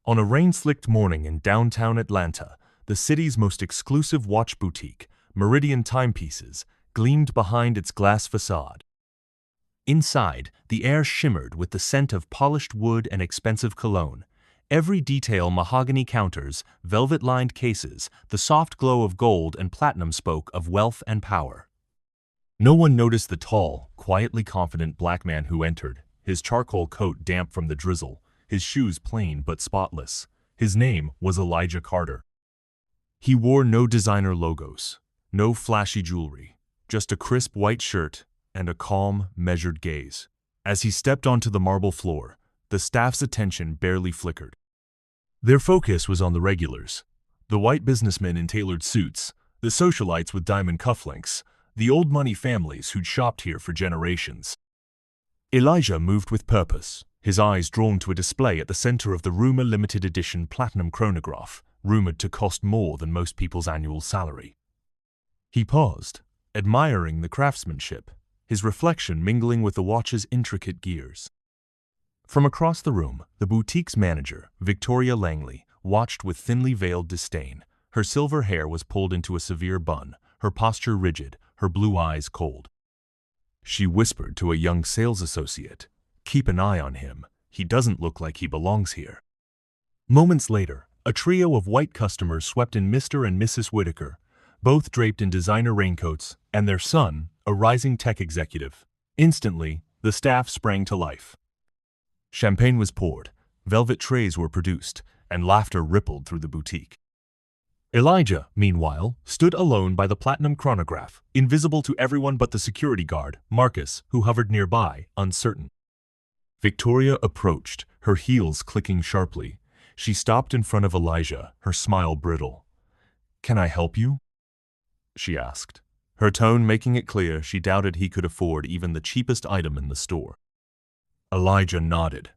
On a rain-slicked morning in downtown Atlanta, the city's most exclusive watch boutique, Meridian Timepieces, gleamed behind its glass facade. Inside, the air shimmered with the scent of polished wood and expensive cologne. Every detail: mahogany counters, velvet-lined cases, the soft glow of gold and platinum spoke of wealth and power. No one noticed the tall, quietly confident black man who entered, his charcoal coat damp from the drizzle, his shoes plain but spotless. His name was Elijah Carter. He wore no designer logos, no flashy jewelry, just a crisp white shirt and a calm, measured gaze. As he stepped onto the marble floor, the staff's attention barely flickered. Their focus was on the regulars, the white businessmen in tailored suits, the socialites with diamond cufflinks, the old money families who'd shopped here for generations. Elijah moved with purpose, his eyes drawn to a display at the center of the rumor limited edition platinum chronograph, rumored to cost more than most people's annual salary. He paused, admiring the craftsmanship, his reflection mingling with the watch's intricate gears. From across the room, the boutique's manager, Victoria Langley, watched with thinly veiled disdain. Her silver hair was pulled into a severe bun, her posture rigid, her blue eyes cold. She whispered to a young sales associate, "Keep an eye on him. He doesn't look like he belongs here." Moments later, a trio of white customers swept in: Mr. and Mrs. Whitaker, both draped in designer raincoats, and their son, a rising tech executive. Instantly, the staff sprang to life. Champagne was poured, velvet trays were produced, and laughter rippled through the boutique. Elijah, meanwhile, stood alone by the platinum chronograph, invisible to everyone but the security guard, Marcus, who hovered nearby, uncertain. Victoria approached, her heels clicking sharply. She stopped in front of Elijah, her smile brittle. "Can I help you?" she asked, her tone making it clear she doubted he could afford even the cheapest item in the store. Elijah nodded.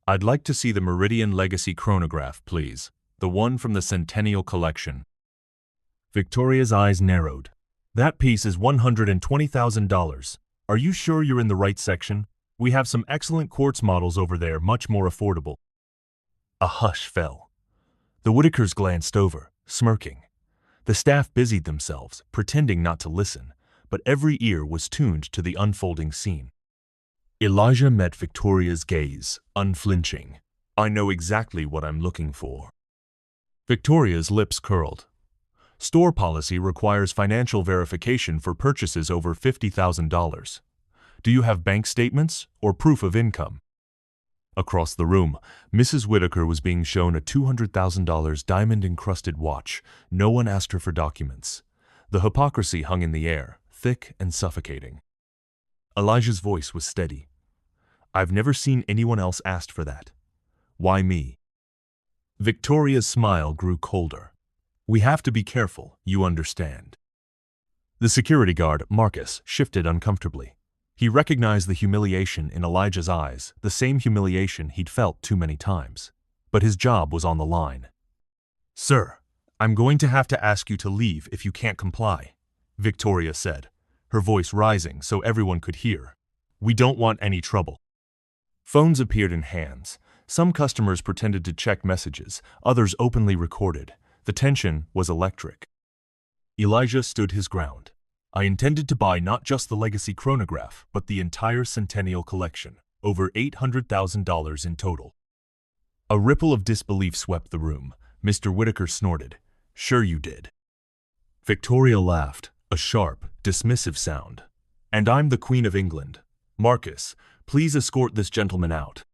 "I'd like to see the Meridian Legacy chronograph, please. The one from the Centennial Collection." Victoria's eyes narrowed. "That piece is $120,000. Are you sure you're in the right section? We have some excellent quartz models over there, much more affordable." A hush fell. The Whitakers glanced over, smirking. The staff busied themselves, pretending not to listen, but every ear was tuned to the unfolding scene. Elijah met Victoria's gaze, unflinching. "I know exactly what I'm looking for." Victoria's lips curled. "Store policy requires financial verification for purchases over $50,000. Do you have bank statements or proof of income?" Across the room, Mrs. Whitaker was being shown a $200,000 diamond-encrusted watch. No one asked her for documents. The hypocrisy hung in the air, thick and suffocating. Elijah's voice was steady. "I've never seen anyone else ask for that. Why me?" Victoria's smile grew colder. "We have to be careful, you understand." The security guard, Marcus, shifted uncomfortably. He recognized the humiliation in Elijah's eyes, the same humiliation he'd felt too many times. But his job was on the line. "Sir, I'm going to have to ask you to leave if you can't comply," Victoria said, her voice rising so everyone could hear. "We don't want any trouble." Phones appeared in hands. Some customers pretended to check messages, others openly recorded. The tension was electric. Elijah stood his ground. "I intended to buy not just the Legacy chronograph, but the entire Centennial Collection, over $800,000 in total." A ripple of disbelief swept the room. Mr. Whitaker snorted. "Sure you did." Victoria laughed, a sharp, dismissive sound. "And I'm the Queen of England. Marcus, please escort this gentleman out."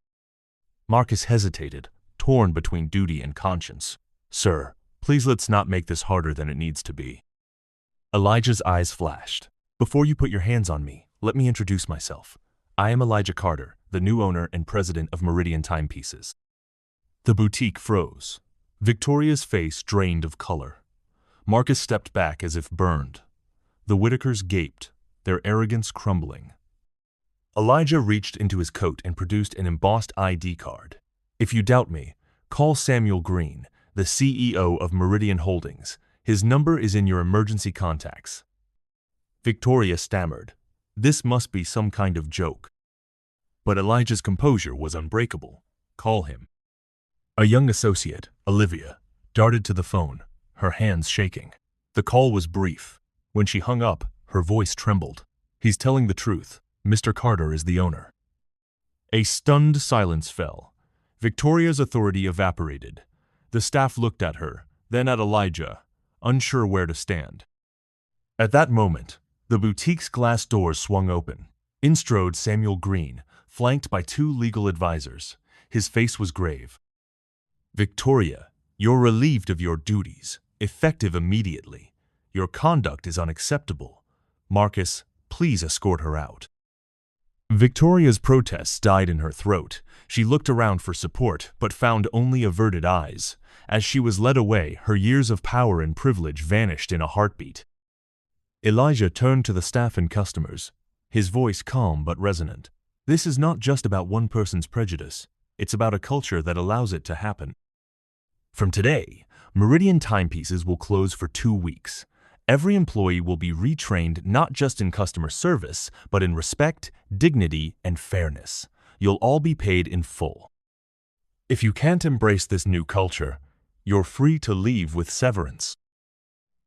Marcus hesitated, torn between duty and conscience. "Sir, please let's not make this harder than it needs to be." Elijah's eyes flashed. "Before you put your hands on me, let me introduce myself. I am Elijah Carter, the new owner and president of Meridian Timepieces." The boutique froze. Victoria's face drained of color. Marcus stepped back as if burned. The Whitakers gaped, their arrogance crumbling. Elijah reached into his coat and produced an embossed ID card. "If you doubt me, call Samuel Green, the CEO of Meridian Holdings. His number is in your emergency contacts." Victoria stammered. This must be some kind of joke. But Elijah's composure was unbreakable. "Call him." A young associate, Olivia, darted to the phone, her hands shaking. The call was brief. When she hung up, her voice trembled. "He's telling the truth. Mr. Carter is the owner." A stunned silence fell. Victoria's authority evaporated. The staff looked at her, then at Elijah, unsure where to stand. At that moment, the boutique's glass doors swung open. In strode Samuel Green, flanked by two legal advisors. His face was grave. "Victoria, you're relieved of your duties, effective immediately. Your conduct is unacceptable. Marcus, please escort her out." Victoria's protests died in her throat. She looked around for support, but found only averted eyes. As she was led away, her years of power and privilege vanished in a heartbeat. Elijah turned to the staff and customers, his voice calm but resonant. "This is not just about one person's prejudice. It's about a culture that allows it to happen. From today, Meridian timepieces will close for 2 weeks. Every employee will be retrained not just in customer service, but in respect, dignity, and fairness. You'll all be paid in full. If you can't embrace this new culture, you're free to leave with severance."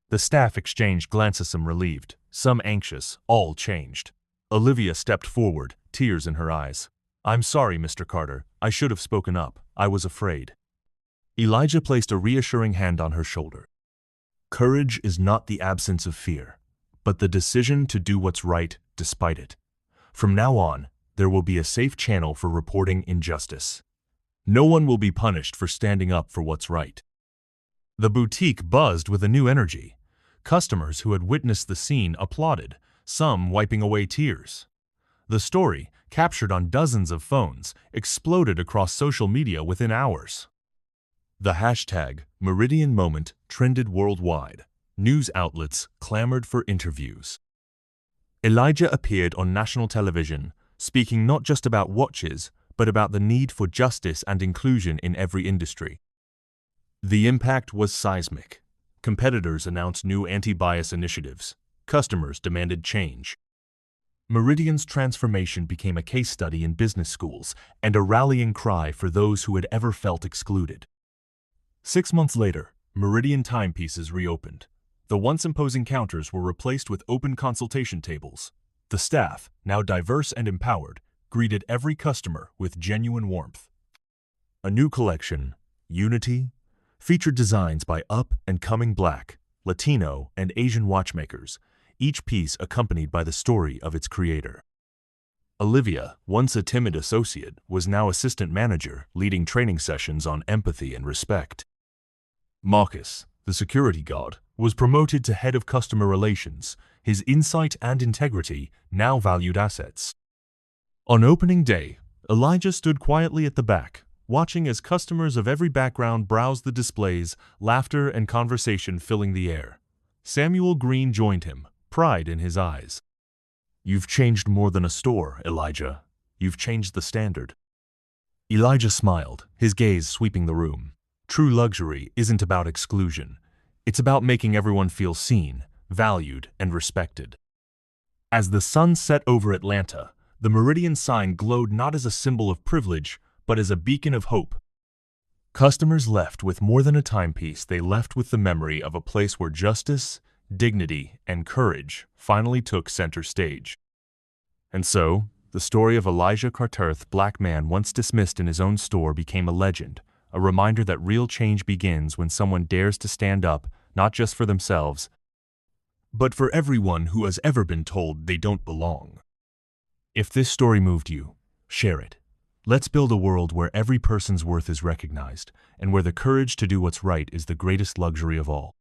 The staff exchanged glances, some relieved, some anxious, all changed. Olivia stepped forward, tears in her eyes. "I'm sorry, Mr. Carter. I should have spoken up. I was afraid." Elijah placed a reassuring hand on her shoulder. "Courage is not the absence of fear, but the decision to do what's right despite it. From now on, there will be a safe channel for reporting injustice. No one will be punished for standing up for what's right." The boutique buzzed with a new energy. Customers who had witnessed the scene applauded, some wiping away tears. The story, captured on dozens of phones, exploded across social media within hours. The hashtag Meridian Moment trended worldwide. News outlets clamored for interviews. Elijah appeared on national television, speaking not just about watches, but about the need for justice and inclusion in every industry. The impact was seismic. Competitors announced new anti-bias initiatives. Customers demanded change. Meridian's transformation became a case study in business schools and a rallying cry for those who had ever felt excluded. 6 months later, Meridian timepieces reopened. The once imposing counters were replaced with open consultation tables. The staff, now diverse and empowered, greeted every customer with genuine warmth. A new collection, Unity, featured designs by up-and-coming Black, Latino, and Asian watchmakers, each piece accompanied by the story of its creator. Olivia, once a timid associate, was now assistant manager, leading training sessions on empathy and respect. Marcus, the security guard, was promoted to head of customer relations, his insight and integrity now valued assets. On opening day, Elijah stood quietly at the back, watching as customers of every background browsed the displays, laughter and conversation filling the air. Samuel Green joined him, pride in his eyes. "You've changed more than a store, Elijah. You've changed the standard." Elijah smiled, his gaze sweeping the room. True luxury isn't about exclusion. It's about making everyone feel seen, valued, and respected. As the sun set over Atlanta, the Meridian sign glowed not as a symbol of privilege, but as a beacon of hope. Customers left with more than a timepiece. They left with the memory of a place where justice, dignity, and courage finally took center stage. And so, the story of Elijah Carterth, black man once dismissed in his own store, became a legend, a reminder that real change begins when someone dares to stand up, not just for themselves, but for everyone who has ever been told they don't belong. If this story moved you, share it. Let's build a world where every person's worth is recognized, and where the courage to do what's right is the greatest luxury of all.